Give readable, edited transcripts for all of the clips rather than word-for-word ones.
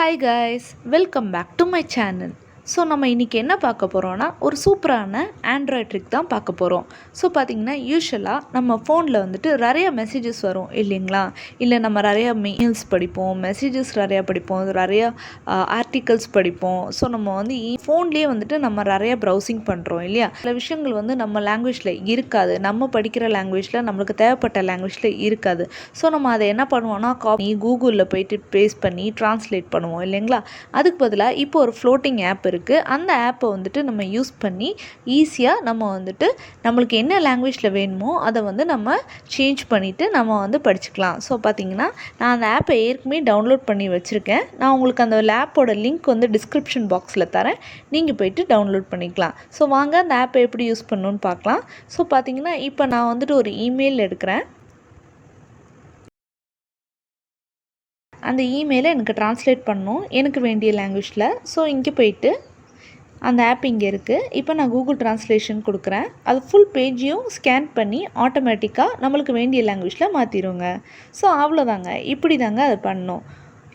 Hi guys, welcome back to my channel. So நம்ம இன்றைக்கி என்ன பார்க்க போகிறோன்னா ஒரு சூப்பரான ஆண்ட்ராய்ட் ட்ரிக் தான் பார்க்க போகிறோம். ஸோ பார்த்திங்கன்னா யூஸ்வலாக நம்ம ஃபோனில் வந்துட்டு நிறைய மெசேஜஸ் வரும் இல்லைங்களா, இல்லை நம்ம நிறையா மெயில்ஸ் படிப்போம், மெசேஜஸ் நிறையா படிப்போம், நிறையா ஆர்டிகல்ஸ் படிப்போம். ஸோ நம்ம வந்து ஃபோன்லேயே வந்துட்டு நம்ம நிறையா ப்ரௌசிங் பண்ணுறோம் இல்லையா. சில விஷயங்கள் வந்து நம்ம லாங்குவேஜில் இருக்காது, நம்ம படிக்கிற லாங்குவேஜில் நம்மளுக்கு தேவைப்பட்ட லாங்குவேஜில் இருக்காது. ஸோ நம்ம அதை என்ன பண்ணுவோம்னா கூகுளில் போயிட்டு பேஸ்ட் பண்ணி ட்ரான்ஸ்லேட் பண்ணுவோம் இல்லைங்களா. அதுக்கு பதிலாக இப்போ ஒரு ஃப்ளோட்டிங் ஆப் இருக்குது. அந்த ஆப்பை வந்துட்டு நம்ம யூஸ் பண்ணி ஈஸியாக நம்ம வந்துட்டு நம்மளுக்கு என்ன லாங்குவேஜில் வேணுமோ அதை வந்து நம்ம சேஞ்ச் பண்ணிவிட்டு நம்ம வந்து படிச்சுக்கலாம். ஸோ பார்த்திங்கன்னா நான் அந்த ஆப்பை ஏற்கனவே டவுன்லோட் பண்ணி வச்சுருக்கேன். நான் உங்களுக்கு அந்த ஆப்போட லிங்க் வந்து டிஸ்கிரிப்ஷன் பாக்ஸில் தரேன், நீங்கள் போய்ட்டு டவுன்லோட் பண்ணிக்கலாம். ஸோ வாங்க அந்த ஆப்பை எப்படி யூஸ் பண்ணணுன்னு பார்க்கலாம். ஸோ பார்த்திங்கன்னா இப்போ நான் வந்துட்டு ஒரு இமெயில் எடுக்கிறேன். அந்த இமெயிலை எனக்கு ட்ரான்ஸ்லேட் பண்ணணும் எனக்கு வேண்டிய லாங்குவேஜில். ஸோ இங்கே போயிட்டு அந்த ஆப் இங்கே இருக்குது. இப்போ நான் கூகுள் ட்ரான்ஸ்லேஷன் கொடுக்குறேன். அது ஃபுல் பேஜையும் ஸ்கேன் பண்ணி ஆட்டோமேட்டிக்காக நம்மளுக்கு வேண்டிய லாங்குவேஜில் மாற்றிடுங்க. ஸோ அவ்வளோதாங்க, இப்படி தாங்க அதை பண்ணணும்.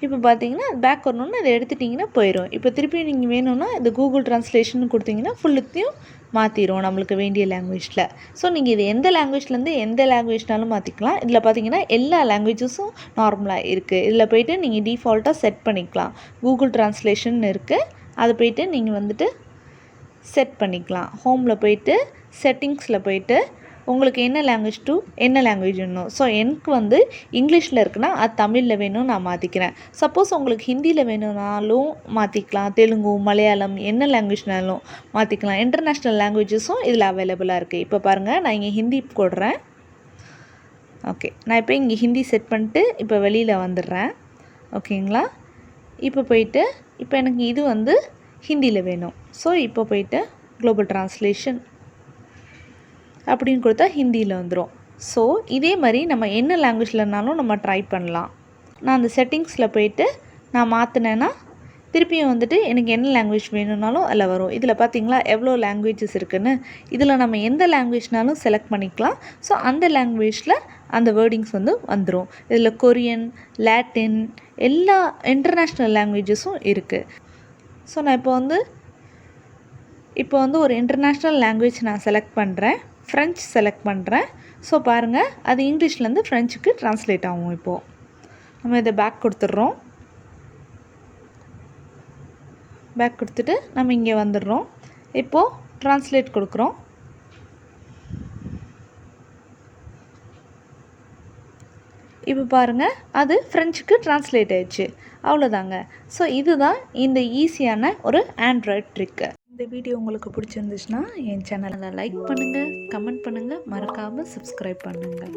இப்போ பார்த்தீங்கன்னா பேக் வரணுன்னு அதை எடுத்துட்டிங்கன்னா போயிடும். இப்போ திருப்பி நீங்கள் வேணும்னா இந்த கூகுள் ட்ரான்ஸ்லேஷன் கொடுத்தீங்கன்னா ஃபுல்லுத்தையும் மாற்றிடும் நம்மளுக்கு வேண்டிய லாங்குவேஜில். ஸோ நீங்கள் இது எந்த லாங்குவேஜ்லேருந்து எந்த லாங்குவேஜ்னாலும் மாற்றிக்கலாம். இதில் பார்த்தீங்கன்னா எல்லா லாங்குவேஜஸும் நார்மலாக இருக்குது. இதில் போய்ட்டு நீங்கள் டிஃபால்ட்டாக செட் பண்ணிக்கலாம். கூகுள் ட்ரான்ஸ்லேஷன் இருக்குது, அதை போய்ட்டு நீங்கள் வந்துட்டு செட் பண்ணிக்கலாம். ஹோமில் போய்ட்டு செட்டிங்ஸில் போய்ட்டு உங்களுக்கு என்ன லாங்குவேஜ் டு என்ன லாங்குவேஜ் வேணும். ஸோ எனக்கு வந்து இங்கிலீஷில் இருக்குன்னா அது தமிழில் வேணும்னு நான் மாற்றிக்கிறேன். சப்போஸ் உங்களுக்கு ஹிந்தியில் வேணும்னாலும் மாற்றிக்கலாம், தெலுங்கு, மலையாளம், என்ன லாங்குவேஜ்னாலும் மாற்றிக்கலாம். இன்டர்நேஷ்னல் லாங்குவேஜஸும் இதில் அவைலபிளாக இருக்குது. இப்போ பாருங்கள், நான் இங்கே ஹிந்தி போடுறேன். ஓகே, நான் இப்போ இங்கே ஹிந்தி செட் பண்ணிட்டு இப்போ வெளியில் வந்துடுறேன். ஓகேங்களா. இப்போ போயிட்டு இப்போ எனக்கு இது வந்து ஹிந்தியில் வேணும். ஸோ இப்போ போயிட்டு குளோபல் ட்ரான்ஸ்லேஷன் அப்படின்னு கொடுத்தா ஹிந்தியில் வந்துடும். ஸோ இதே மாதிரி நம்ம என்ன லாங்குவேஜ்லனாலும் நம்ம ட்ரை பண்ணலாம். நான் அந்த செட்டிங்ஸில் போயிட்டு நான் மாற்றினேன்னா திருப்பியும் வந்துட்டு எனக்கு என்ன லாங்குவேஜ் வேணும்னாலும் அதில் வரும். இதில் பார்த்திங்களா எவ்வளோ லாங்குவேஜஸ் இருக்குதுன்னு. இதில் நம்ம எந்த லாங்குவேஜ்னாலும் செலக்ட் பண்ணிக்கலாம். ஸோ அந்த லாங்குவேஜில் அந்த வேர்டிங்ஸ் வந்து வந்துடும். இதில் கொரியன், லாட்டின், எல்லா இன்டர்நேஷ்னல் லாங்குவேஜஸும் இருக்குது. ஸோ நான் இப்போ வந்து ஒரு இன்டர்நேஷ்னல் லாங்குவேஜ் நான் செலக்ட் பண்ணுறேன், ஃப்ரெஞ்ச் செலக்ட் பண்ணுறேன். ஸோ பாருங்கள், அது இங்கிலீஷ்லேருந்து ஃப்ரெஞ்சுக்கு ட்ரான்ஸ்லேட் ஆகும். இப்போது நம்ம இதை பேக் கொடுத்துட்றோம். பேக் கொடுத்துட்டு நம்ம இங்கே வந்துடுறோம். இப்போது ட்ரான்ஸ்லேட் கொடுக்குறோம். இப்போ பாருங்கள், அது ஃப்ரெஞ்சுக்கு ட்ரான்ஸ்லேட் ஆயிடுச்சு. அவ்வளோதாங்க. ஸோ இதுதான் இந்த ஈஸியான ஒரு ஆண்ட்ராய்ட் ட்ரிக்கு. இந்த வீடியோ உங்களுக்கு பிடிச்சிருந்துச்சுன்னா என் சேனலை லைக் பண்ணுங்கள், கமெண்ட் பண்ணுங்கள், மறக்காமல் சப்ஸ்கிரைப் பண்ணுங்கள்.